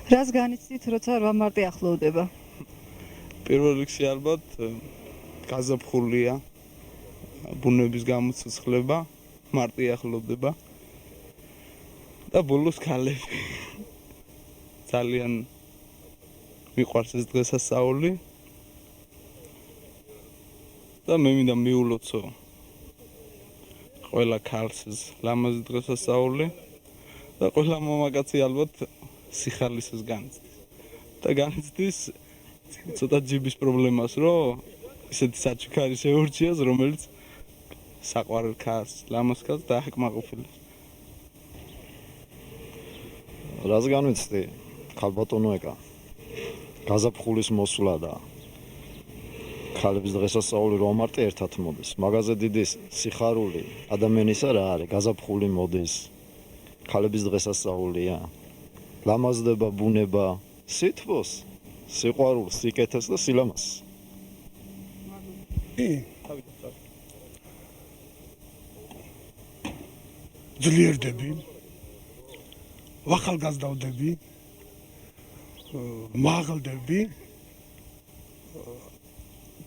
რას განიცდით, როცა 8 მარტი ახლოვდება? პირველ რიგში ალბათ გაზაფხულია, ბუნების გამოცოცხლება, მარტი ახლოვდება და ბოლოს ქალები. ძალიან მიყვარს ეს დღესასწაული და მე მინდა მიულოცო ყველა ქალს ლამაზი დღესასწაული და ყველა მამაკაცი ალბათ სიხალისს განიცდის და განიცდის ცოტა ჯიბის პრობლემას, რომ ისეთი საჩუქარი შეურჩიოს, რომელიც საყვარელ ქალს, ლამაზ ქალს დააკმაყოფილებს. რას განვიცდი, ქალბატონო ეკა, გაზაფხულის მოსვლა და ქალების დღესასწაული 8 მარტი ერთად მოდის. მაგაზე დიდი სიხარული ადამიანისა რა არის, გაზაფხული მოდის, ქალების დღესასწაულია. ლამაზდება ბუნება, სითბოს, სიყვარულს, სიკეთეს და სილამაზს. ძლიერდები, ვახალგაზრდავდები, მაღლდები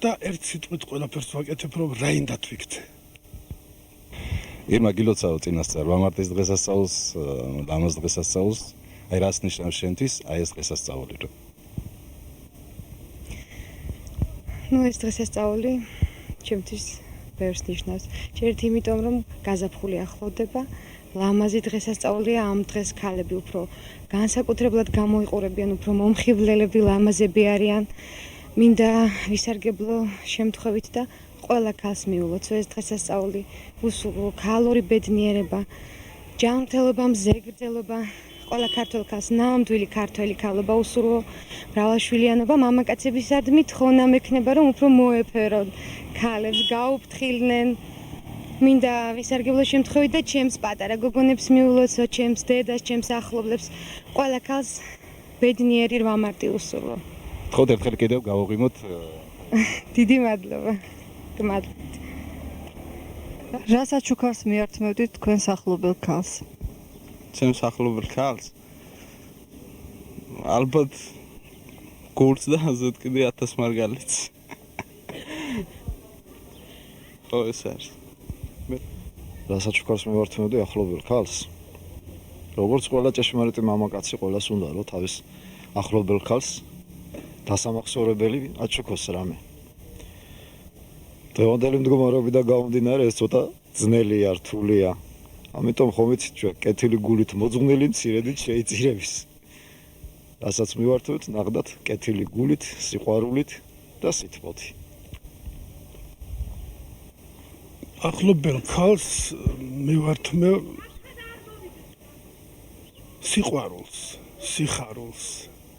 და ერთ სიტყვით ყველაფერს ვაკეთებ, რომ რაინდათ ვიქცე. ირმა გილოცავ წინასწარ 8 მარტის დღესასწაულს, ლამაზ დღესასწაულს, აი რას ნიშნავს შენთვის აი ეს დღესასწაული რა? ეს დღესასწაული ჩემთვის ბევრს ნიშნავს. ჯერთ იმიტომ, რომ გაზაფხული ახლოვდება, ლამაზი დღესასწაულია, ამ დღეს ქალები უფრო განსაკუთრებულად გამოიყურებიან, უფრო მომხიბვლელები, ლამაზები არიან. მინდა ვისარგებლო შემთხვევით და ყველა ქალს მიულოცო ეს დღესასწაული, უსულო ქალური ბედნიერება, ჯანმრთელობა, მზეგრძელობა, ყველა ქართველ ქალს ნამდვილი ქართველი ქალობა, უსულო მრავალშვილიანობა, მამაკაცებისადმით ხონა მექნება, რომ უფრო მოეფერონ ქალებს, გაუფრთხილნენ. მინდა ვისარგებლო შემთხვევით და ჩემს პატარა გოგონებს მიულოცო, ჩემს დედას, ჩემს ახლობლებს, ყველა ქალს ბედნიერი 8 მარტი უსულო. თქოთ ერთხელ კიდევ გავუღიმოთ. დიდი მადლობა. გმადლობთ. რა საჩუქარს მიართმევდით თქვენ ახლობელ ქალს? ჩემს ახლობელ ქალს ალბათ გულს და ზედ კიდე 1000 მარგალიტს. ხო ეს არის. რა საჩუქარს მივართმევდი ახლობელ ქალს? როგორც ყველა ჭეშმარიტი მამაკაცი, ყველას უნდა რომ თავის ახლობელ ქალს დასამახსოვრებელი აჩუქოს რამე. დღევანდელი მდგომარეობიდან გამომდინარე ეს ცოტა ძნელია, რთულია. ამიტომ ხომ იცით ჩვენ კეთილი გულით მოძღვნილი მცირედით შეიწირების. რასაც მივართვით ნახდათ კეთილი გულით, სიყვარულით და სითბოთი. ახლობელ ქალს მივართმევ სიყვარულს, სიხარულს,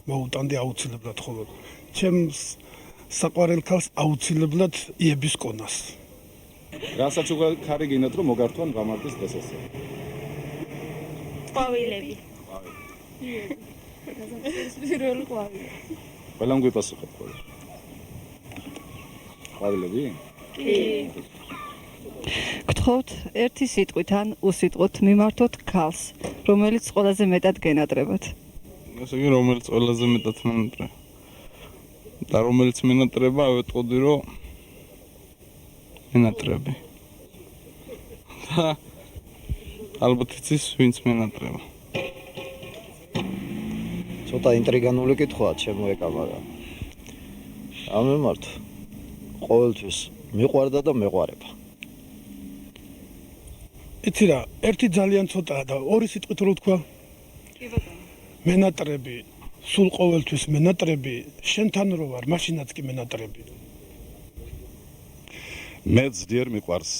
მოუტანდი აუცილებლად ხოლო. ჩემს საყვარელ ქალს აუცილებლად იების კონას. რა საჩუქარი გინდათ რომ მოგართვან 8 მარტის დღესასწაული? ყვავილები. პირველი ყვავილი. ყველამ გვიპასუხეთ ყველა. ყვავილები? კი. გთხოვთ ერთი სიტყვით ან უსიტყვით მიმართოთ ქალს, რომელიც ყველაზე მეტად გენატრებათ. ესე იგი რომელიც ყველაზე მეტად მენატრება. და რომელიც მენატრება, ავეტყოდი რომ მენატრები. და ალბათ იცის ვინც მენატრება. ცოტა ინტრიგანული კითხვაა ჩემო ეკა, მაგრამ ამ მიმართ ყოველთვის მიყვარდა და მეყვარება. იცი რა, ერთი ძალიან ცოტაა და ორი სიტყვით რო თქვა. კი ბატონო. მენატრები, სულ ყოველთვის მენატრები, შენთან რო ვარ, მაშინაც კი მენატრები. მე ძლიერ მიყვარს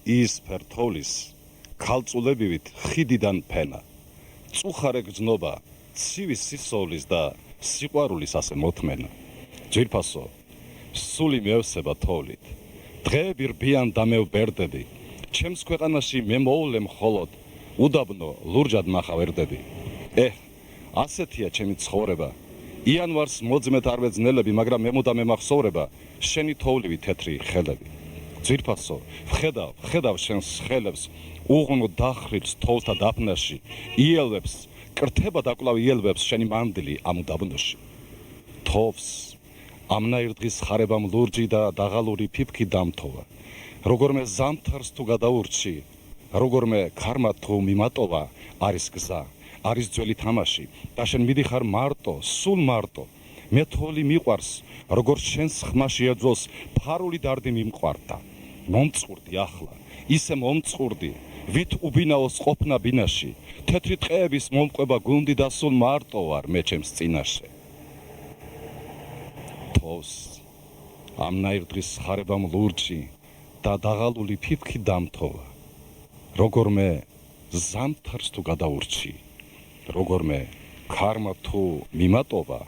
ის ფერთოვლის ქალწულებივით ხიდიდან ფენა. წუხარე გრძნობა, ცივი სისოვლის და სიყვარულის ასე მოთმენა. ძვირფასო, სული მევსება თოვლით. დღეები რბიან და მე ვბერდები. ჩემს ქვეყანაში მე მოვლე მხოლოდ უდაბნო ლურჯად მახავერდები. ასეთია ჩემი ცხოვრება. იანვარს მოძმეთ არ ვეძნელები, მაგრამ მე მუდამ მემახსოვრება შენი თოვლივი თეთრი ხელები. ძვირფასო, ვხედავ შენს ხელებს, უღუნო დახრილს თოვლთა დაფნაში, იელვებს კრთება დაკლავიელებს შენი მანდილი ამ უდაბნოში თოვს ამნაირ დღის ხარებამ ლურჯი და დაღალური ფიფქი დამთოვა როგორმე ზამთარს თუ გადაურჩი როგორმე ქარმა თუ მიმატოვა არის გზა არის ძველი თამაში და შენ მიდიხარ მარტო სულ მარტო მე თოლი მიყვარს როგორც შენს ხმაში ეძოს ფარული დარდი მიმყვარდა მომწყურდი ახლა ისე მომწყურდი ვით უბინაოს ყოფნა ბინაში თეთრი ტყეების მომყვება გუნდი და სულ მარტო ვარ მე ჩემს წინაშე თოვს ამნაირ დღის ხარებამ ლურჯი და დაღალული ფიფქი დამთოვა როგორმე ზამთარს თუ გადაურჩი როგორმე ქარმა თუ მიმატოვა